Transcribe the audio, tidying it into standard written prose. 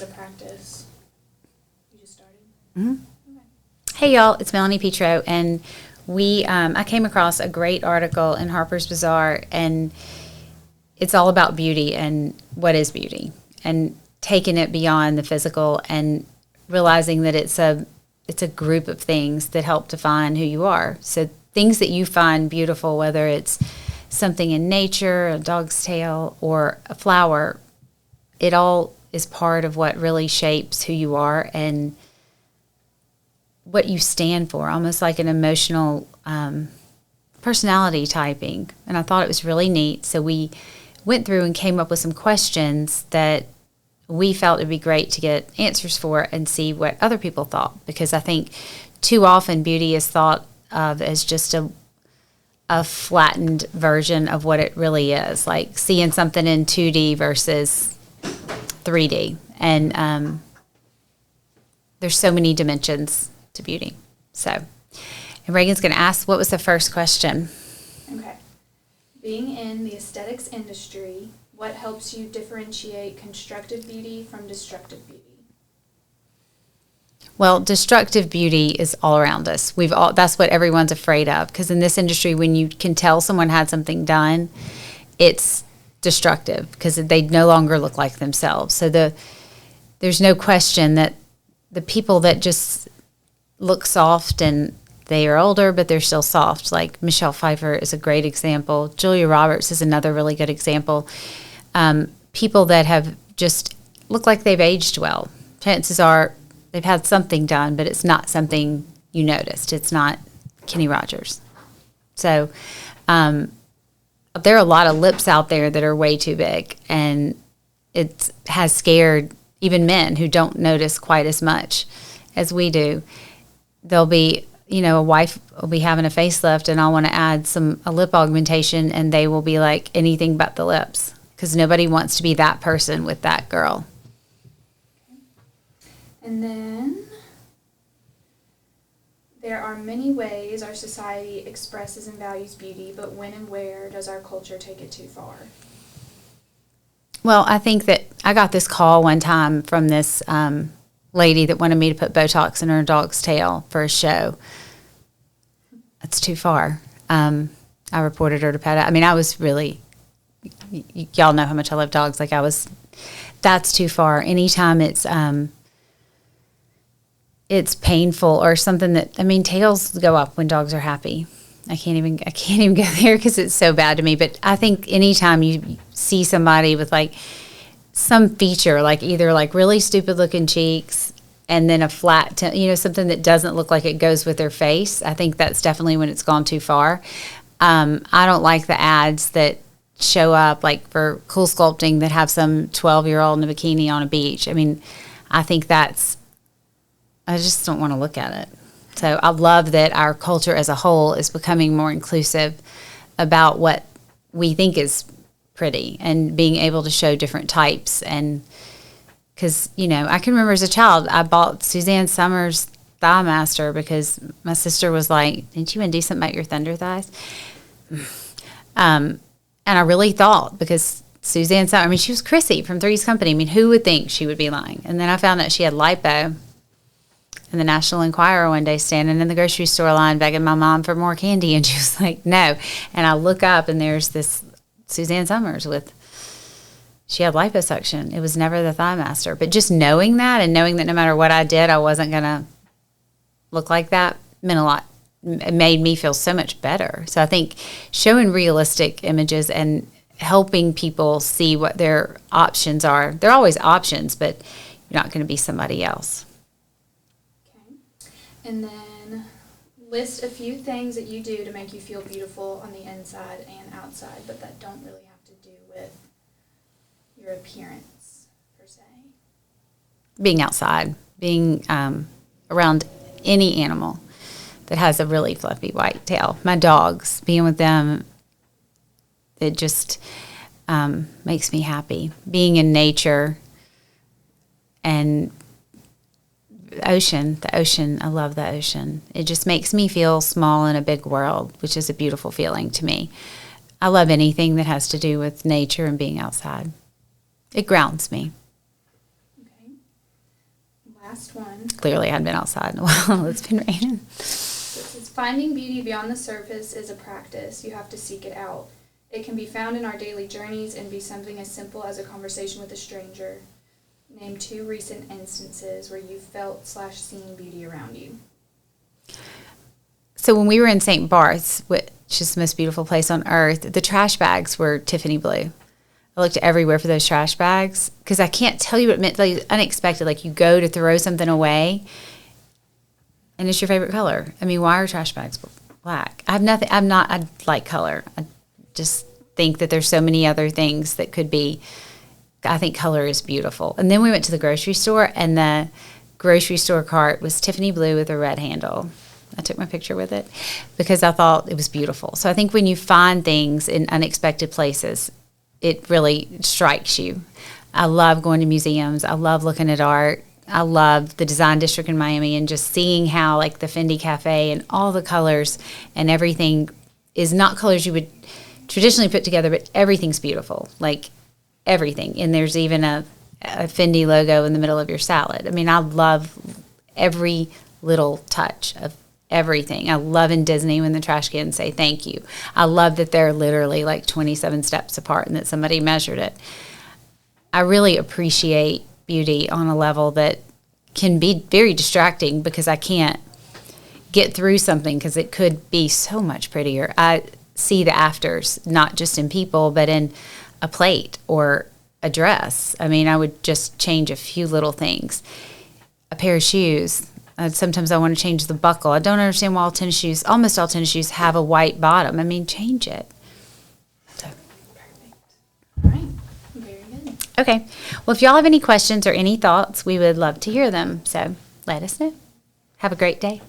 a practice? You just started? Mm-hmm. Okay. Hey, y'all. It's Melanie Petro, and I came across a great article in Harper's Bazaar, and it's all about beauty and what is beauty, and taking it beyond the physical and realizing that it's a group of things that help define who you are. So things that you find beautiful, whether it's something in nature, a dog's tail, or a flower, it all is part of what really shapes who you are and what you stand for, almost like an emotional personality typing. And I thought it was really neat. So we went through and came up with some questions that we felt it'd be great to get answers for and see what other people thought. Because I think too often beauty is thought of as just a flattened version of what it really is, like seeing something in 2D versus 3D. And there's so many dimensions to beauty. So, and Reagan's going to ask, what was the first question? Okay. Being in the aesthetics industry, what helps you differentiate constructive beauty from destructive beauty? Well, destructive beauty is all around us. That's what everyone's afraid of, because in this industry, when you can tell someone had something done, it's destructive because they no longer look like themselves. So there's no question that the people that just look soft, and they are older, but they're still soft. Like Michelle Pfeiffer is a great example. Julia Roberts is another really good example. People that have just look like they've aged well. Chances are they've had something done, but it's not something you noticed. It's not Kenny Rogers. So there are a lot of lips out there that are way too big, and it has scared even men who don't notice quite as much as we do. There'll be, a wife will be having a facelift, and I'll want to add a lip augmentation, and they will be like anything but the lips, because nobody wants to be that person with that girl. And then there are many ways our society expresses and values beauty, but when and where does our culture take it too far? Well, I think that I got this call one time from this lady that wanted me to put Botox in her dog's tail for a show. That's too far. I reported her to PETA. I mean, I was really, y'all know how much I love dogs. That's too far. Anytime it's painful or something tails go up when dogs are happy. I can't even go there because it's so bad to me. But I think anytime you see somebody with some feature, either really stupid looking cheeks and then a flat, something that doesn't look like it goes with their face, I think that's definitely when it's gone too far. I don't like the ads that show up for cool sculpting that have some 12-year-old in a bikini on a beach. I mean, I think I just don't want to look at it. So I love that our culture as a whole is becoming more inclusive about what we think is pretty and being able to show different types. And because, I can remember as a child, I bought Suzanne Summers' Thigh Master because my sister was like, didn't you want to do something about your thunder thighs? And I really thought, because Suzanne Summers, she was Chrissy from Three's Company. Who would think she would be lying? And then I found out she had lipo. In the National Enquirer one day, standing in the grocery store line begging my mom for more candy, and she was like, no. And I look up, and there's this Suzanne Summers she had liposuction. It was never the Thigh Master. But just knowing that, and knowing that no matter what I did, I wasn't going to look like that, meant a lot. It made me feel so much better. So I think showing realistic images and helping people see what their options are. They're always options, but you're not going to be somebody else. And then list a few things that you do to make you feel beautiful on the inside and outside, but that don't really have to do with your appearance, per se. Being outside, being around any animal that has a really fluffy white tail. My dogs, being with them, it just makes me happy. Being in nature and the ocean, I love the ocean. It just makes me feel small in a big world, which is a beautiful feeling to me. I love anything that has to do with nature and being outside. It grounds me. Okay. Last one. Clearly I hadn't been outside in a while. It's been raining. This is finding beauty beyond the surface is a practice. You have to seek it out. It can be found in our daily journeys and be something as simple as a conversation with a stranger. Name 2 recent instances where you felt/seen beauty around you. So when we were in St. Bart's, which is the most beautiful place on earth, the trash bags were Tiffany blue. I looked everywhere for those trash bags because I can't tell you what it meant. Like, unexpected. Like, you go to throw something away, and it's your favorite color. I mean, why are trash bags black? I like color. I just think that there's so many other things that could be. I think color is beautiful. And then we went to the grocery store, and the grocery store cart was Tiffany blue with a red handle. I took my picture with it because I thought it was beautiful. So I think when you find things in unexpected places, it really strikes you. I love going to museums. I love looking at art. I love the design district in Miami and just seeing how, like, the Fendi Cafe and all the colors and everything is not colors you would traditionally put together, but everything's beautiful, like everything. And there's even a Fendi logo in the middle of your salad. I mean, I love every little touch of everything. I love in Disney when the trash cans say thank you. I love that they're literally like 27 steps apart and that somebody measured it. I really appreciate beauty on a level that can be very distracting because I can't get through something because it could be so much prettier. I see the afters, not just in people, but in a plate or a dress. I mean, I would just change a few little things. A pair of shoes. Sometimes I want to change the buckle. I don't understand why almost all tennis shoes have a white bottom. I mean, change it. So. Perfect. All right. Very good. Okay. Well, if y'all have any questions or any thoughts, we would love to hear them. So let us know. Have a great day.